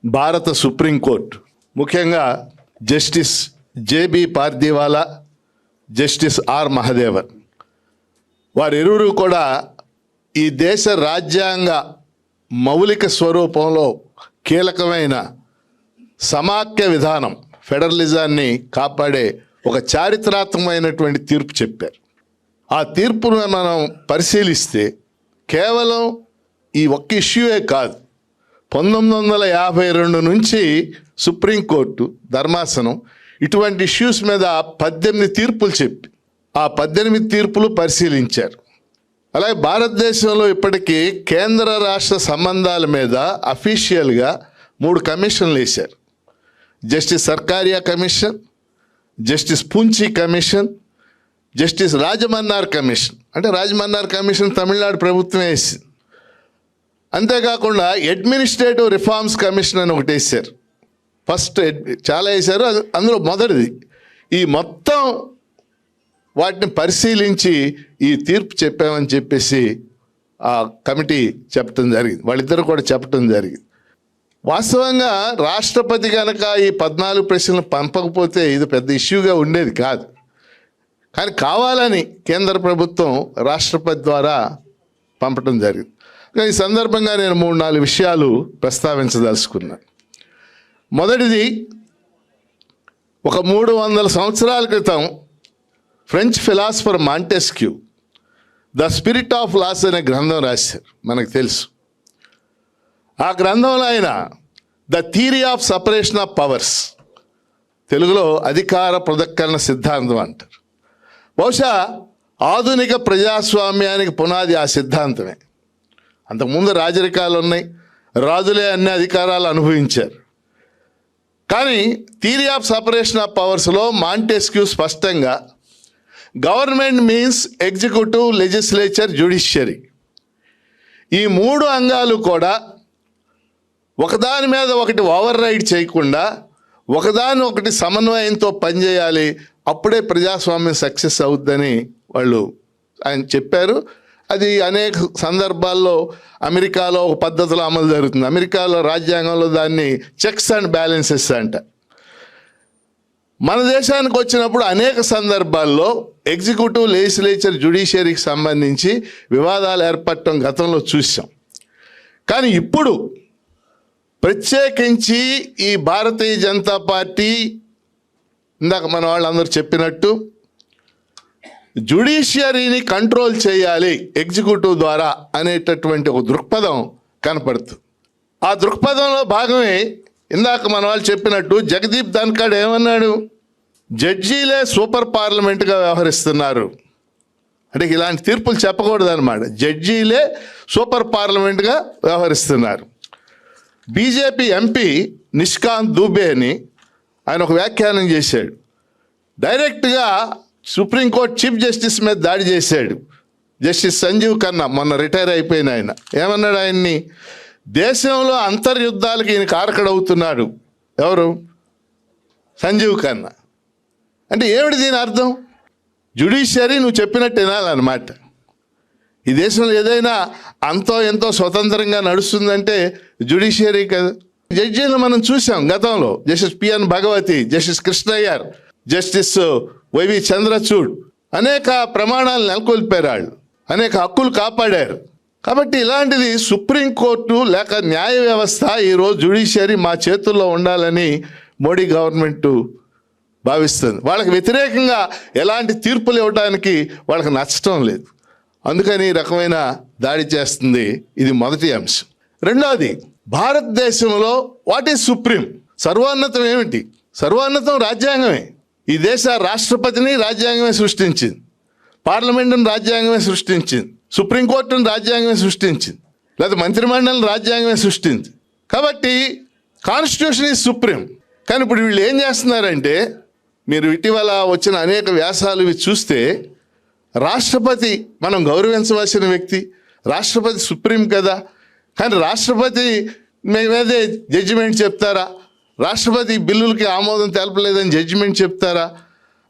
భారత సుప్రీంకోర్టు, ముఖ్యంగా justice J B Pardiwala, justice R Mahadevan వారిరువురు కూడా ఈ దేశ రాజ్యాంగ మౌలిక స్వరూపంలో కీలకమైన సమాఖ్య విధానం ఫెడరలిజాన్ని కాపాడే ఒక చారిత్రాత్మకమైనటువంటి తీర్పు చెప్పారు. ఆ తీర్పును మనం పరిశీలిస్తే కేవలం ఈ ఒక్క ఇష్యూయే కాదు, 1952 నుంచి సుప్రీంకోర్టు ధర్మాసనం ఇటువంటి ఇష్యూస్ మీద 18 తీర్పులు చెప్పి ఆ 18 తీర్పులు పరిశీలించారు. అలాగే భారతదేశంలో ఇప్పటికీ కేంద్ర రాష్ట్ర సంబంధాల మీద అఫీషియల్గా 3 కమిషన్లు వేశారు. Justice Sarkaria commission, justice Punchhi commission, justice Rajamannar commission. అంటే రాజమన్నార్ కమిషన్ తమిళనాడు ప్రభుత్వం వేసింది. అంతేకాకుండా అడ్మినిస్ట్రేటివ్ రిఫార్మ్స్ కమిషన్ అని ఒకటి వేశారు. ఫస్ట్ చాలా వేశారు, అందులో మొదటిది. ఈ మొత్తం వాటిని పరిశీలించి ఈ తీర్పు చెప్పామని చెప్పేసి ఆ కమిటీ చెప్పడం జరిగింది. వాళ్ళిద్దరు కూడా చెప్పడం జరిగింది. వాస్తవంగా రాష్ట్రపతి కనుక ఈ 14 ప్రశ్నలు పంపకపోతే ఇది పెద్ద ఇష్యూగా ఉండేది కాదు. కానీ కావాలని కేంద్ర ప్రభుత్వం రాష్ట్రపతి ద్వారా పంపడం జరిగింది. ఈ సందర్భంగా నేను 3-4 విషయాలు ప్రస్తావించదలుచుకున్నాను. మొదటిది, ఒక 300 సంవత్సరాల క్రితం French philosopher Montesquieu the spirit of laws అనే గ్రంథం రాశారు, మనకు తెలుసు. ఆ గ్రంథంలో ఆయన the theory of separation of powers, తెలుగులో అధికార పృథక్కరణ సిద్ధాంతం అంటారు. బహుశా ఆధునిక ప్రజాస్వామ్యానికి పునాది ఆ సిద్ధాంతమే. అంతకుముందు రాజరికాలు ఉన్నాయి, రాజులే అన్ని అధికారాలు అనుభవించారు. కానీ థియరీ ఆఫ్ సపరేషన్ ఆఫ్ పవర్స్లో మాంటెస్క్యూ స్పష్టంగా government means executive, legislature, judiciary, ఈ 3 అంగాలు కూడా ఒకదాని మీద ఒకటి ఓవర్ రైడ్ చేయకుండా ఒకదాని ఒకటి సమన్వయంతో పనిచేయాలి. అప్పుడే ప్రజాస్వామ్యం సక్సెస్ అవుద్దని ఆయన చెప్పారు. అది అనేక సందర్భాల్లో అమెరికాలో ఒక పద్ధతిలో అమలు జరుగుతుంది. అమెరికాలో రాజ్యాంగంలో దాన్ని చెక్స్ అండ్ బ్యాలెన్సెస్ అంట. మన దేశానికి వచ్చినప్పుడు అనేక సందర్భాల్లో ఎగ్జిక్యూటివ్, లెజిస్లేచర్, జ్యుడిషియరీకి సంబంధించి వివాదాలు ఏర్పడటం గతంలో చూసాం. కానీ ఇప్పుడు ప్రత్యేకించి ఈ భారతీయ జనతా పార్టీ, ఇందాక మన వాళ్ళందరూ చెప్పినట్టు, జ్యుడిషియరీని కంట్రోల్ చేయాలి ఎగ్జిక్యూటివ్ ద్వారా అనేటటువంటి ఒక దృక్పథం కనపడుతుంది. ఆ దృక్పథంలో భాగమే ఇందాక మన వాళ్ళు చెప్పినట్టు జగదీప్ ధన్ఖడ్ ఏమన్నాడు, జడ్జీలే సూపర్ పార్లమెంట్గా వ్యవహరిస్తున్నారు. అంటే ఇలాంటి తీర్పులు చెప్పకూడదు అనమాట. జడ్జీలే సూపర్ పార్లమెంట్గా వ్యవహరిస్తున్నారు. బీజేపీ ఎంపీ నిష్కాంత్ దుబే అని ఆయన ఒక వ్యాఖ్యానం చేశాడు. డైరెక్ట్గా సుప్రీంకోర్టు చీఫ్ జస్టిస్ మీద దాడి చేశాడు. జస్టిస్ సంజీవ్ ఖన్నా, మొన్న రిటైర్ అయిపోయిన ఆయన. ఏమన్నాడు ఆయన్ని, దేశంలో అంతర్యుద్ధాలకు ఈయన కారకుడవుతున్నాడు. ఎవరు? సంజీవ్ ఖన్నా. అంటే ఏమిటి దీని అర్థం? జ్యుడిషియరీ నువ్వు చెప్పినట్టు వినాలన్నమాట. ఈ దేశంలో ఏదైనా అంతో ఎంతో స్వతంత్రంగా నడుస్తుందంటే జ్యుడిషియరీ కదా. జడ్జీలను మనం చూసాం గతంలో. Justice PN Bhagwati, justice Krishna Iyer, justice YV Chandrachud అనేక ప్రమాణాలు నెలకొల్పారు. వాళ్ళు అనేక హక్కులు కాపాడారు. కాబట్టి ఇలాంటిది సుప్రీంకోర్టు లేక న్యాయ వ్యవస్థ ఈరోజు జ్యుడిషియరీ మా చేతుల్లో ఉండాలని మోడీ గవర్నమెంట్ భావిస్తుంది. వాళ్ళకి వ్యతిరేకంగా ఎలాంటి తీర్పులు ఇవ్వడానికి వాళ్ళకి నచ్చటం లేదు. అందుకని ఈ రకమైన దాడి చేస్తుంది. ఇది మొదటి అంశం. రెండవది, భారతదేశంలో వాట్ ఈజ్ సుప్రీం? సర్వోన్నతం ఏమిటి? సర్వోన్నతం రాజ్యాంగమే. ఈ దేశ రాష్ట్రపతిని రాజ్యాంగమే సృష్టించింది, పార్లమెంటును రాజ్యాంగమే సృష్టించింది, సుప్రీంకోర్టును రాజ్యాంగమే సృష్టించింది, లేదా మంత్రిమండలిని రాజ్యాంగమే సృష్టించింది. కాబట్టి కాన్స్టిట్యూషన్ ఈజ్ సుప్రీం. కానీ ఇప్పుడు వీళ్ళు ఏం చేస్తున్నారంటే, మీరు ఇటీవల వచ్చిన అనేక వ్యాసాలు ఇవి చూస్తే, రాష్ట్రపతి మనం గౌరవించవలసిన వ్యక్తి, రాష్ట్రపతి సుప్రీం కదా, కానీ రాష్ట్రపతి మీదే జడ్జిమెంట్ చెప్తారా? రాష్ట్రపతి బిల్లులకి ఆమోదం తెలపలేదని జడ్జిమెంట్ చెప్తారా?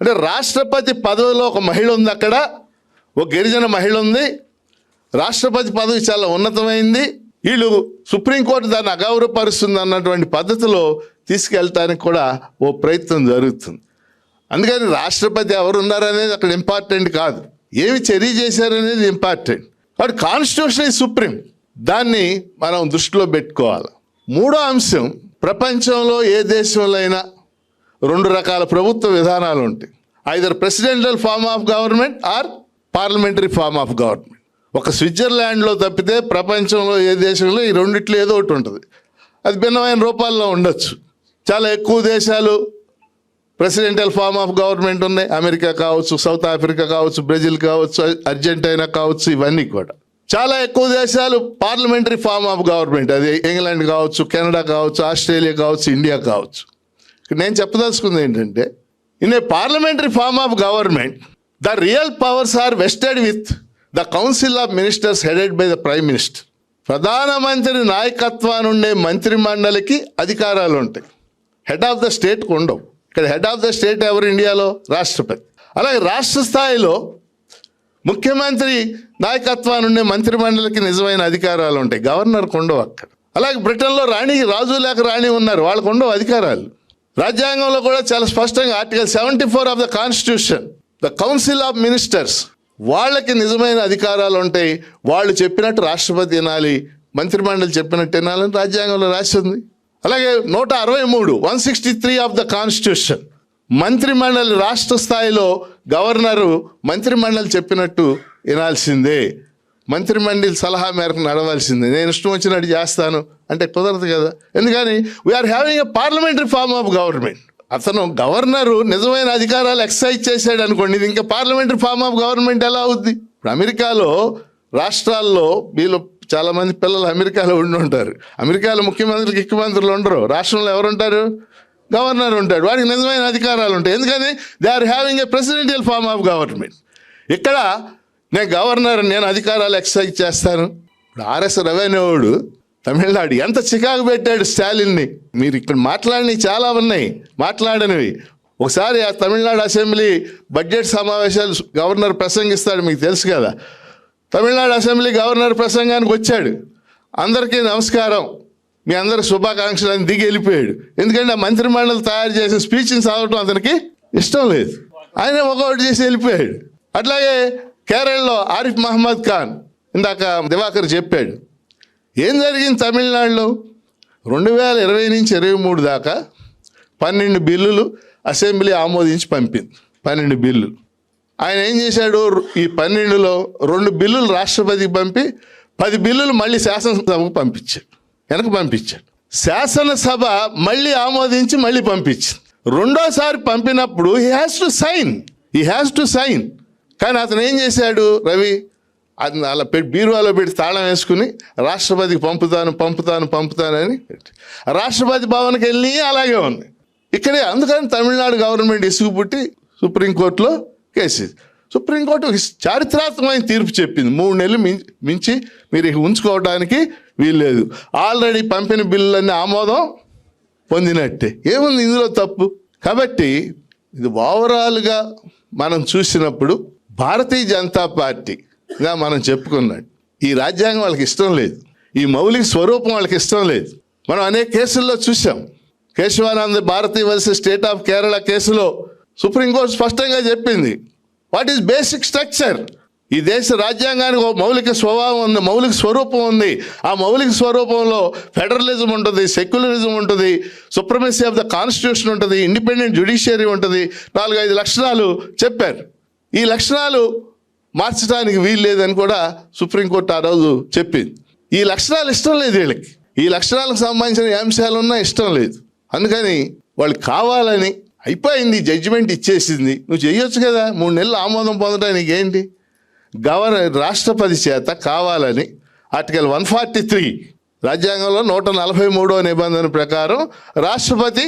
అంటే రాష్ట్రపతి పదవిలో ఒక మహిళ ఉంది, అక్కడ ఒక గిరిజన మహిళ ఉంది. రాష్ట్రపతి పదవి చాలా ఉన్నతమైంది. వీళ్ళు సుప్రీంకోర్టు దాన్ని అగౌరవపరుస్తుంది అన్నటువంటి పద్ధతిలో తీసుకెళ్ళటానికి కూడా ఓ ప్రయత్నం జరుగుతుంది. అందుకని రాష్ట్రపతి ఎవరున్నారనేది అక్కడ ఇంపార్టెంట్ కాదు, ఏమి చర్య చేశారనేది ఇంపార్టెంట్. కాబట్టి కాన్స్టిట్యూషన్ ఈజ్ సుప్రీం, దాన్ని మనం దృష్టిలో పెట్టుకోవాలి. మూడో అంశం, ప్రపంచంలో ఏ దేశంలో అయినా రెండు రకాల ప్రభుత్వ విధానాలు ఉంటాయి. Either presidential form of government or parliamentary form of government. ఒక స్విట్జర్లాండ్లో తప్పితే ప్రపంచంలో ఏ దేశంలో ఈ రెండిట్లో ఏదో ఒకటి ఉంటుంది. అది భిన్నమైన రూపాల్లో ఉండొచ్చు. చాలా ఎక్కువ దేశాలు ప్రెసిడెంషియల్ ఫార్మ్ ఆఫ్ గవర్నమెంట్ ఉన్నాయి. అమెరికా కావచ్చు, సౌత్ ఆఫ్రికా కావచ్చు, బ్రెజిల్ కావచ్చు, అర్జెంటీనా కావచ్చు, ఇవన్నీ కూడా. చాలా ఎక్కువ దేశాలు పార్లమెంటరీ ఫార్మ్ ఆఫ్ గవర్నమెంట్, అది ఇంగ్లాండ్ కావచ్చు, కెనడా కావచ్చు, ఆస్ట్రేలియా కావచ్చు, ఇండియా కావచ్చు. నేను చెప్పదలుచుకుంది ఏంటంటే, in a parliamentary form of government the real powers are vested with the council of ministers headed by the prime minister. ప్రధానమంత్రి నాయకత్వాన్ని ఉండే మంత్రి మండలికి అధికారాలు ఉంటాయి, హెడ్ ఆఫ్ ద స్టేట్కి ఉండవు. ఇక్కడ హెడ్ ఆఫ్ ద స్టేట్ ఎవరు ఇండియాలో? రాష్ట్రపతి. అలాగే రాష్ట్ర స్థాయిలో ముఖ్యమంత్రి నాయకత్వాన్ని ఉండే మంత్రి మండలికి నిజమైన అధికారాలు ఉంటాయి, గవర్నర్కి ఉండవు అక్కడ. అలాగే బ్రిటన్లో రాజు లేక రాణి ఉన్నారు, వాళ్ళకు ఉండవు అధికారాలు. రాజ్యాంగంలో కూడా చాలా స్పష్టంగా article 74 of the constitution, the council of ministers, వాళ్ళకి నిజమైన అధికారాలు ఉంటాయి. వాళ్ళు చెప్పినట్టు రాష్ట్రపతి వినాలి, మంత్రిమండలి చెప్పినట్టు వినాలని రాజ్యాంగంలో రాసి ఉంది. అలాగే 163 163 ఆఫ్ ద కాన్స్టిట్యూషన్, మంత్రిమండలి రాష్ట్ర స్థాయిలో గవర్నరు మంత్రిమండలి చెప్పినట్టు వినాల్సిందే, మంత్రిమండలి సలహా మేరకు నడవాల్సిందే. నేను ఇష్టం వచ్చినట్టు చేస్తాను అంటే కుదరదు కదా. ఎందుకని we are having a parliamentary form of government. అతను గవర్నరు నిజమైన అధికారాలు ఎక్సర్సైజ్ చేశాడు అనుకోండి, ఇది ఇంకా పార్లమెంటరీ ఫార్మ్ ఆఫ్ గవర్నమెంట్ ఎలా అవుద్ది? ఇప్పుడు అమెరికాలో రాష్ట్రాల్లో వీళ్ళు చాలామంది పిల్లలు అమెరికాలో ఉండి ఉంటారు. అమెరికాలో ముఖ్యమంత్రులు ఉండరు, రాష్ట్రంలో ఎవరు ఉంటారు? గవర్నర్ ఉంటాడు, వాడికి నిజమైన అధికారాలు ఉంటాయి. ఎందుకని they are having a presidential form of government. ఇక్కడ నేను గవర్నర్, నేను అధికారాలు ఎక్సర్సైజ్ చేస్తాను. ఇప్పుడు ఆర్ఎస్ రెవెన్యూడు తమిళనాడు ఎంత చికాకు పెట్టాడు స్టాలిన్ని. మీరు ఇక్కడ మాట్లాడినవి చాలా ఉన్నాయి, మాట్లాడనివి. ఒకసారి ఆ తమిళనాడు అసెంబ్లీ బడ్జెట్ సమావేశాలు గవర్నర్ ప్రసంగిస్తాడు, మీకు తెలుసు కదా. తమిళనాడు అసెంబ్లీ గవర్నర్ ప్రసంగానికి వచ్చాడు, అందరికీ నమస్కారం, మీ అందరి శుభాకాంక్షలు అని దిగి వెళ్ళిపోయాడు. ఎందుకంటే ఆ మంత్రిమండలి తయారు చేసిన స్పీచ్ని చదవటం అతనికి ఇష్టం లేదు, ఆయన ఒకటి చేసి వెళ్ళిపోయాడు. అట్లాగే కేరళలో ఆరిఫ్ మహమ్మద్ ఖాన్, ఇందాక దివాకర్ చెప్పాడు, ఏం జరిగింది తమిళనాడులో 2020 నుంచి 23 దాకా 12 బిల్లులు అసెంబ్లీ ఆమోదించి పంపింది. 12 బిల్లులు. ఆయన ఏం చేశాడు, ఈ 12లో 2 బిల్లులు రాష్ట్రపతికి పంపి 10 బిల్లులు మళ్ళీ శాసనసభకు పంపించాడు, వెనక పంపించాడు. శాసనసభ మళ్ళీ ఆమోదించి మళ్ళీ పంపించింది. రెండోసారి పంపినప్పుడు హీ హ్యాస్ టు సైన్. కానీ అతను ఏం చేశాడు, రవి అది అలా బీరువాలో పెట్టి తాళం వేసుకుని రాష్ట్రపతికి పంపుతానని రాష్ట్రపతి భవన్కి వెళ్ళి అలాగే ఉంది ఇక్కడే. అందుకని తమిళనాడు గవర్నమెంట్ ఇసుగు పుట్టి సుప్రీంకోర్టులో కేసు. సుప్రీంకోర్టు చారిత్రాత్మకమైన తీర్పు చెప్పింది, 3 నెలలు మించి మీరు ఇక ఉంచుకోవడానికి వీల్లేదు. ఆల్రెడీ పంపిన బిల్లులన్నీ ఆమోదం పొందినట్టే, ఏముంది ఇందులో తప్పు? కాబట్టి ఇది ఓవరాల్గా మనం చూసినప్పుడు భారతీయ జనతా పార్టీగా మనం చెప్పుకున్నట్టు ఈ రాజ్యాంగం వాళ్ళకి ఇష్టం లేదు, ఈ మౌలిక స్వరూపం వాళ్ళకి ఇష్టం లేదు. మనం అనేక కేసుల్లో చూసాం. Kesavananda Bharati versus state of Kerala కేసులో సుప్రీంకోర్టు స్పష్టంగా చెప్పింది, వాట్ ఈస్ బేసిక్ స్ట్రక్చర్. ఈ దేశ రాజ్యాంగానికి ఒక మౌలిక స్వభావం ఉంది, మౌలిక స్వరూపం ఉంది. ఆ మౌలిక స్వరూపంలో ఫెడరలిజం ఉంటుంది, సెక్యులరిజం ఉంటుంది, సుప్రమసీ ఆఫ్ ద కాన్స్టిట్యూషన్ ఉంటుంది, ఇండిపెండెంట్ జ్యుడిషియరీ ఉంటుంది. 4-5 లక్షణాలు చెప్పారు. ఈ లక్షణాలు మార్చడానికి వీలు లేదని కూడా సుప్రీంకోర్టు ఆ రోజు చెప్పింది. ఈ లక్షణాలు ఇష్టం లేదు వీళ్ళకి, ఈ లక్షణాలకు సంబంధించిన అంశాలున్నా ఇష్టం లేదు. అందుకని వాళ్ళు కావాలని అయిపోయింది, జడ్జిమెంట్ ఇచ్చేసింది, నువ్వు చేయొచ్చు కదా, 3 నెలలు ఆమోదం పొందడానికి ఏంటి? రాష్ట్రపతి చేత కావాలని ఆర్టికల్ 143 రాజ్యాంగంలో 143వ నిబంధన ప్రకారం రాష్ట్రపతి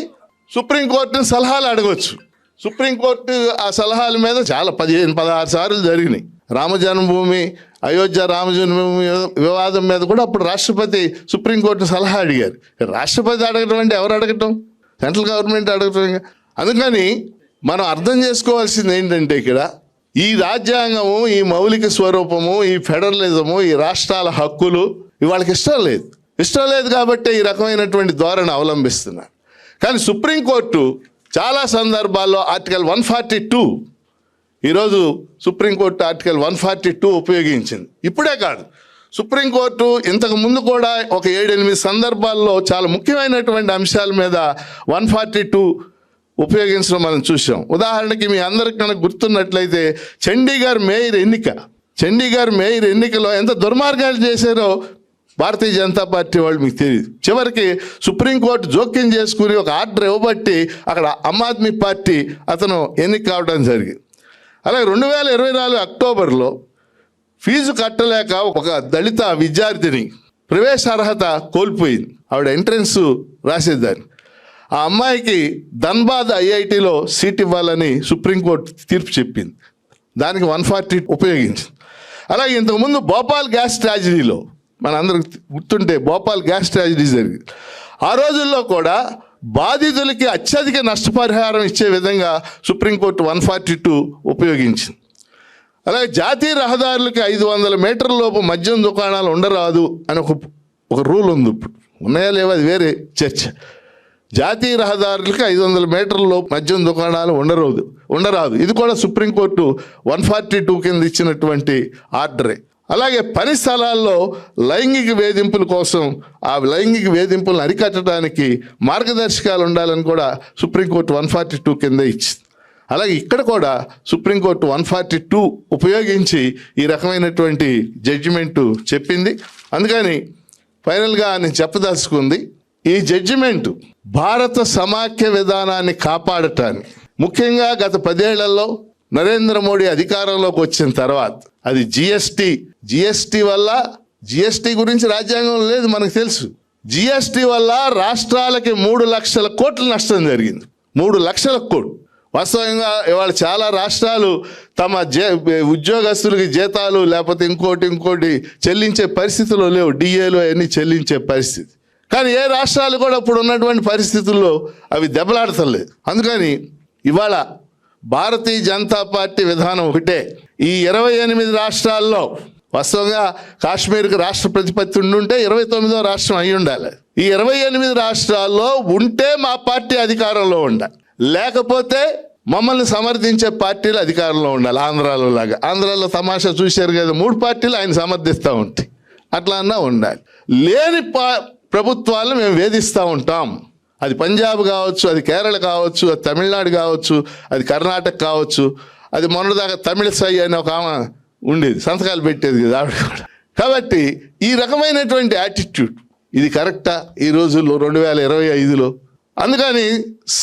సుప్రీంకోర్టుని సలహాలు అడగవచ్చు. సుప్రీంకోర్టు ఆ సలహాల మీద చాలా 15-16 సార్లు జరిగినాయి. రామజన్మభూమి, అయోధ్య రామజన్మభూమి వివాదం మీద కూడా అప్పుడు రాష్ట్రపతి సుప్రీంకోర్టు సలహా అడిగారు. రాష్ట్రపతి అడగటం అంటే ఎవరు అడగటం? సెంట్రల్ గవర్నమెంట్ అడగటం. అందుకని మనం అర్థం చేసుకోవాల్సింది ఏంటంటే, ఇక్కడ ఈ రాజ్యాంగము, ఈ మౌలిక స్వరూపము, ఈ ఫెడరలిజము, ఈ రాష్ట్రాల హక్కులు, వాళ్ళకి ఇష్టం లేదు కాబట్టి ఈ రకమైనటువంటి ధోరణి అవలంబిస్తున్నారు. కానీ సుప్రీంకోర్టు చాలా సందర్భాల్లో ఆర్టికల్ 142 ఈరోజు సుప్రీంకోర్టు ఆర్టికల్ 142 ఉపయోగించింది. ఇప్పుడే కాదు, సుప్రీంకోర్టు ఇంతకు ముందు కూడా ఒక 7-8 సందర్భాల్లో చాలా ముఖ్యమైనటువంటి అంశాల మీద 142 ఉపయోగించడం మనం చూసాం. ఉదాహరణకి మీ అందరికి కనుక గుర్తున్నట్లయితే చండీగఢ్ మేయర్ ఎన్నికలో ఎంత దుర్మార్గాలు చేశారో భారతీయ జనతా పార్టీ వాళ్ళు మీకు తెలియదు. చివరికి సుప్రీంకోర్టు జోక్యం చేసుకుని ఒక ఆర్డర్ ఇవ్వబట్టి అక్కడ ఆమ్ ఆద్మీ పార్టీ అతను ఎన్నిక కావడం జరిగింది. అలాగే 2024 అక్టోబర్లో ఫీజు కట్టలేక ఒక దళిత విద్యార్థిని ప్రవేశ అర్హత కోల్పోయింది. ఆవిడ ఎంట్రన్స్ రాసేదాన్ని. ఆ అమ్మాయికి ధన్బాద్ ఐఐటిలో సీట్ ఇవ్వాలని సుప్రీంకోర్టు తీర్పు చెప్పింది. దానికి 140 ఉపయోగించింది. అలాగే ఇంతకుముందు భోపాల్ గ్యాస్ ట్రాజడీలో మనందరికి గుర్తుంటే భోపాల్ గ్యాస్ ట్రాజడీ జరిగింది. ఆ రోజుల్లో కూడా బాధితులకి అత్యధిక నష్టపరిహారం ఇచ్చే విధంగా సుప్రీంకోర్టు 142 ఉపయోగించింది. అలాగే జాతీయ రహదారులకి 500 మీటర్ల లోపు మద్యం దుకాణాలు ఉండరాదు అని ఒక రూల్ ఉంది. ఇప్పుడు ఉన్నాయా లేవా అది వేరే చర్చ. జాతీయ రహదారులకి 500 మీటర్ల లోపు మద్యం దుకాణాలు ఉండరాదు. ఇది కూడా సుప్రీంకోర్టు 142 కింద ఇచ్చినటువంటి ఆర్డరే. అలాగే పని స్థలాల్లో లైంగిక వేధింపుల కోసం ఆ లైంగిక వేధింపులను అరికట్టడానికి మార్గదర్శకాలు ఉండాలని కూడా సుప్రీంకోర్టు 142 కింద ఇచ్చింది. అలాగే ఇక్కడ కూడా సుప్రీంకోర్టు 142 ఉపయోగించి ఈ రకమైనటువంటి జడ్జిమెంటు చెప్పింది. అందుకని ఫైనల్గా నేను చెప్పదలుచుకుంది, ఈ జడ్జిమెంటు భారత సమాఖ్య విధానాన్ని కాపాడటానికి, ముఖ్యంగా గత 10 ఏళ్లలో నరేంద్ర మోడీ అధికారంలోకి వచ్చిన తర్వాత అది జిఎస్టీ వల్ల, జిఎస్టీ గురించి రాజ్యాంగంలో లేదు మనకు తెలుసు, జిఎస్టీ వల్ల రాష్ట్రాలకి 3 లక్షల కోట్ల నష్టం జరిగింది. 3 లక్షల కోట్లు. వాస్తవంగా ఇవాళ చాలా రాష్ట్రాలు తమ ఉద్యోగస్తులకి జీతాలు లేకపోతే ఇంకోటి చెల్లించే పరిస్థితుల్లో లేవు. డిఏలు అవన్నీ చెల్లించే పరిస్థితి. కానీ ఏ రాష్ట్రాలు కూడా ఇప్పుడు ఉన్నటువంటి పరిస్థితుల్లో అవి దెబ్బలాడతలేదు. అందుకని ఇవాళ భారతీయ జనతా పార్టీ విధానం ఒకటే. ఈ 28 రాష్ట్రాల్లో వాస్తవంగా కాశ్మీర్కి రాష్ట్ర ప్రతిపత్తి ఉండుంటే 29వ రాష్ట్రం అయి ఉండాలి. ఈ 28 రాష్ట్రాల్లో ఉంటే మా పార్టీ అధికారంలో ఉండాలి, లేకపోతే మమ్మల్ని సమర్థించే పార్టీలు అధికారంలో ఉండాలి. ఆంధ్రాలో లాగా. ఆంధ్రాలో తమాషా చూశారు కదా, 3 పార్టీలు ఆయన సమర్థిస్తూ ఉంటాయి. అట్లా అన్నా ఉండాలి. లేని ప్రభుత్వాలను మేము వేధిస్తూ ఉంటాం. అది పంజాబ్ కావచ్చు, అది కేరళ కావచ్చు, అది తమిళనాడు కావచ్చు, అది కర్ణాటక కావచ్చు. అది మొన్నదాకా తమిళసై అని ఒక ఆమె ఉండేది, సంతకాలు పెట్టేది కదా ఆవిడ కూడా. కాబట్టి ఈ రకమైనటువంటి యాటిట్యూడ్ ఇది కరెక్టా ఈ రోజుల్లో 2025లో? అందుకని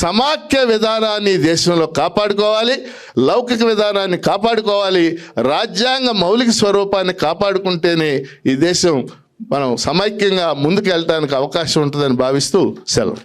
సమాఖ్య విధానాన్ని దేశంలో కాపాడుకోవాలి, లౌకిక విధానాన్ని కాపాడుకోవాలి, రాజ్యాంగ మౌలిక స్వరూపాన్ని కాపాడుకుంటేనే ఈ దేశం మనం సమైక్యంగా ముందుకు వెళ్ళడానికి అవకాశం ఉంటుందని భావిస్తూ సెలవు.